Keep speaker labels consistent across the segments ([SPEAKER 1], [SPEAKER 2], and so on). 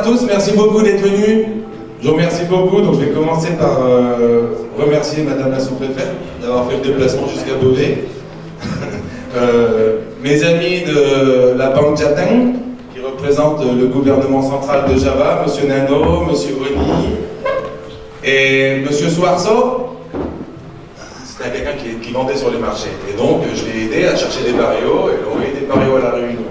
[SPEAKER 1] tous, merci beaucoup d'être venus. Je vous remercie beaucoup, donc je vais commencer par remercier Madame la sous-préfète d'avoir fait le déplacement jusqu'à Beauvais. Mes amis de la Banque Jateng, qui représentent le gouvernement central de Java, Monsieur Nano, Monsieur Oni et Monsieur Suarso. C'était quelqu'un qui vendait sur les marchés. Et donc, je l'ai aidé à chercher des barrios et envoyer des barrios à la Réunion.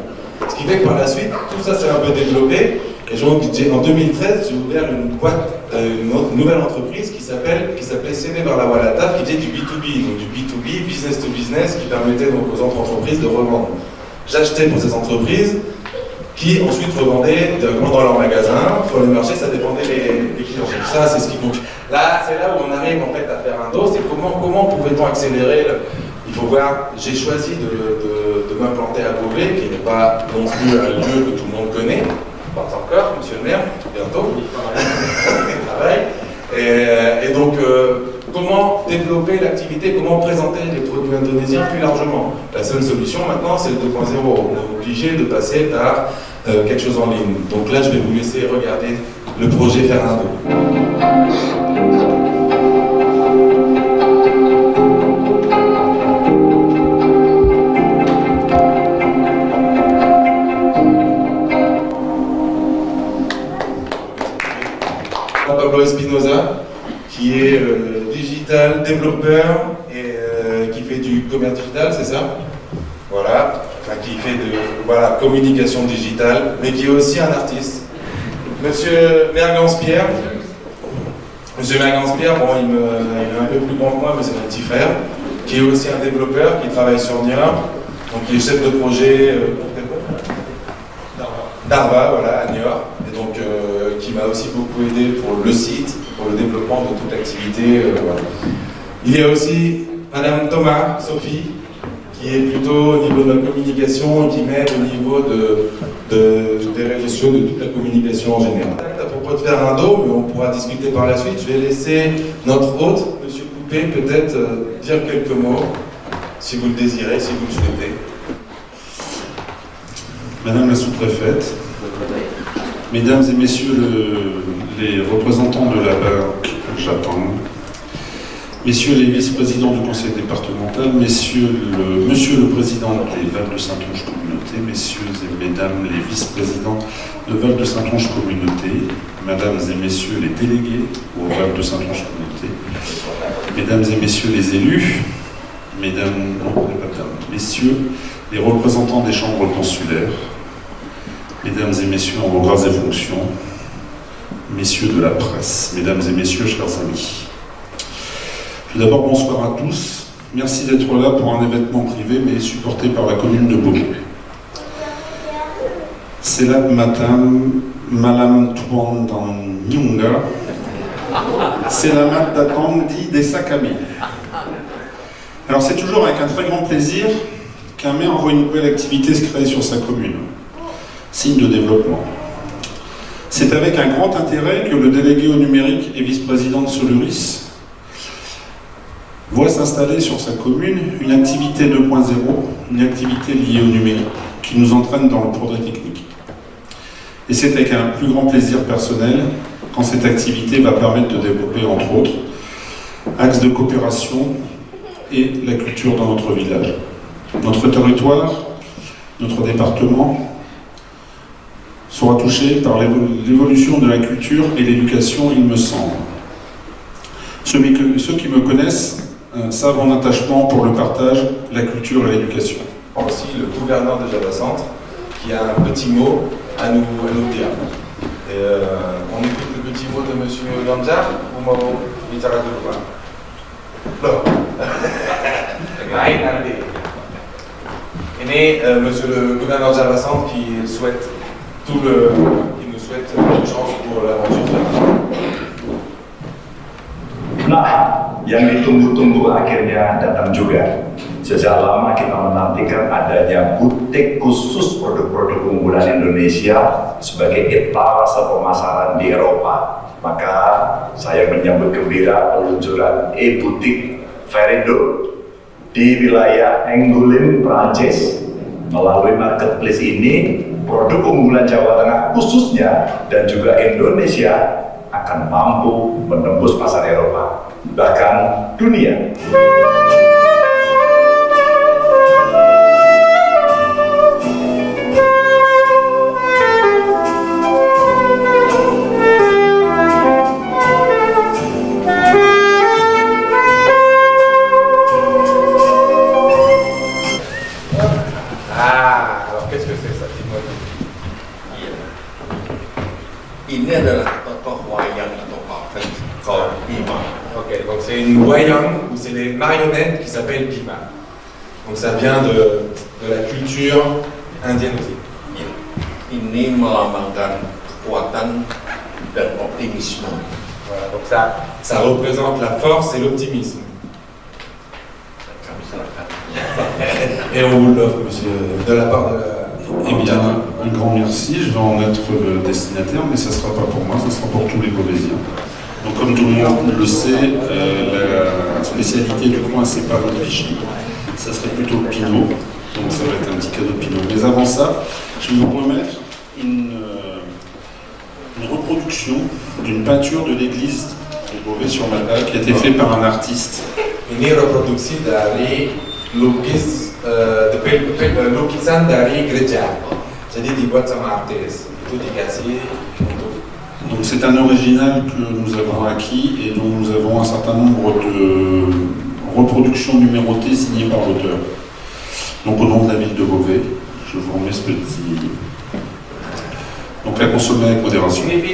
[SPEAKER 1] Ce qui fait que par la suite, tout ça s'est un peu développé. Et en 2013, j'ai ouvert une boîte, une nouvelle entreprise qui s'appelait CD Barlawalata, qui faisait du B2B, donc du B2B, business to business, qui permettait donc aux entreprises de revendre. J'achetais pour ces entreprises qui ensuite revendaient directement dans leur magasin. Pour les marchés, ça dépendait des clients. Ça, c'est ce qui compte. Là, c'est là où on arrive en fait à faire un dos. C'est comment pouvait-on accélérer Il faut voir, j'ai choisi de m'implanter à Beauvais, qui n'est pas non plus un lieu que tout le monde connaît. Pas encore, monsieur le maire, bientôt. Il travaille. Et donc, comment développer l'activité, comment présenter les produits indonésiens plus largement. La seule solution maintenant, c'est le 2.0. On est obligé de passer par quelque chose en ligne. Donc là, je vais vous laisser regarder le projet Ferrando. Pablo Espinosa, qui est digital développeur et qui fait du commerce digital, c'est ça? Voilà, enfin, qui fait de communication digitale, mais qui est aussi un artiste. Monsieur Mergans-Pierre, bon, il est un peu plus grand que moi, mais c'est mon petit frère, qui est aussi un développeur, qui travaille sur Niort, donc qui est chef de projet Darva, voilà, à Niort, et donc qui m'a aussi beaucoup aidé pour le site, pour le développement de toute l'activité. Voilà. Il y a aussi Madame Thomas, Sophie, qui est plutôt au niveau de la communication, qui m'aide au niveau des réseaux sociaux, de toute la communication en général. À propos de faire un dos, mais on pourra discuter par la suite, je vais laisser notre hôte, Monsieur Coupé, peut-être dire quelques mots, si vous le désirez, si vous le souhaitez.
[SPEAKER 2] Madame la sous-préfète, Mesdames et Messieurs les représentants de la Banque Jateng, Messieurs les vice-présidents du conseil départemental, Monsieur le président des Val de Saintonge Communauté, Messieurs et Mesdames les vice-présidents de Val de Saintonge Communauté, Mesdames et Messieurs les délégués au Val de Saintonge Communauté, Mesdames et Messieurs les élus, Messieurs les représentants des chambres consulaires, Mesdames et Messieurs en vos grades et fonctions, Messieurs de la presse, Mesdames et Messieurs, chers amis. Tout d'abord, bonsoir à tous. Merci d'être là pour un événement privé, mais supporté par la commune de Beauvais. C'est là matin, Malam Tuan dans Nyunga, c'est la mat datang dit des Sakami. Alors c'est toujours avec un très grand plaisir qu'un maire envoie une nouvelle activité se créer sur sa commune. Signe de développement. C'est avec un grand intérêt que le délégué au numérique et vice-président de Soluris voit s'installer sur sa commune une activité 2.0, une activité liée au numérique, qui nous entraîne dans le progrès technique. Et c'est avec un plus grand plaisir personnel quand cette activité va permettre de développer, entre autres, axes de coopération et la culture dans notre village. Notre territoire, notre département, sera touché par l'évolution de la culture et l'éducation, il me semble. Ceux qui me connaissent savent mon attachement pour le partage, la culture et l'éducation.
[SPEAKER 1] Aussi le gouverneur de Java Centre qui a un petit mot à nous dire. Et, on écoute le petit mot de Monsieur Lanjar ou mau bicara dulu Pak? Loh. Lain nanti. Ini Monsieur le gouverneur de Java Centre qui nous souhaite bonne chance pour l'aventure.
[SPEAKER 3] Nah, yang ditunggu-tunggu akhirnya datang juga. Sejak lama kita menantikan adanya butik khusus produk-produk unggulan Indonesia sebagai etalase pemasaran di Eropa. Maka saya menyambut gembira peluncuran e-butik Ferrando di wilayah Angoulême, Prancis. Melalui marketplace ini, produk unggulan Jawa Tengah khususnya dan juga Indonesia akan mampu menembus pasar Eropa, bahkan dunia.
[SPEAKER 1] Alors qu'est-ce que c'est ça? Dis-moi.
[SPEAKER 4] Ini adalah tokoh wayang atau puppet called Bima.
[SPEAKER 1] Ok, donc c'est une wayang ou c'est des marionnettes qui s'appellent Bima. Donc ça vient de la culture indienne aussi.
[SPEAKER 4] Ya. Ini melambangkan kekuatan dan optimisme.
[SPEAKER 1] Voilà, donc ça représente la force et l'optimisme.
[SPEAKER 4] Kami serahkan.
[SPEAKER 1] Et on vous l'offre, monsieur, de la part de la...
[SPEAKER 2] Eh bien, un grand merci. Je vais en être le destinataire, mais ça ne sera pas pour moi, ça sera pour tous les Beauvaisiens. Donc, comme tout le monde le sait, la spécialité du coin, c'est pas le Vichy. Ça serait plutôt le Pinot. Donc, ça va être un petit cadeau de Pinot. Mais avant ça, je vais vous remettre une reproduction d'une peinture de l'église de Beauvais-sur-Malval qui a été faite par un artiste.
[SPEAKER 1] Ini reproduksi dari lukisan dari gereja. Jadi dibuat sama artis. Itu dikasih untuk...
[SPEAKER 2] Donc c'est un original que nous avons acquis et dont nous avons un certain nombre de reproductions numérotées signées par l'auteur. Donc au nom de la ville de Beauvais, je vous remets ce petit... Donc à consommer avec modération.
[SPEAKER 1] Ini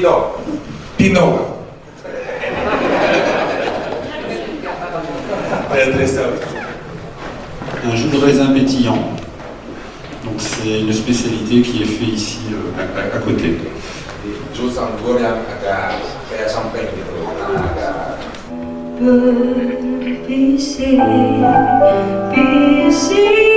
[SPEAKER 1] Pinot.
[SPEAKER 2] Un jus de raisin pétillant. Donc c'est une spécialité qui est faite ici à côté.
[SPEAKER 1] Jus anggur yang agak kayak samping gitu, agak...
[SPEAKER 5] Berbisik, bisik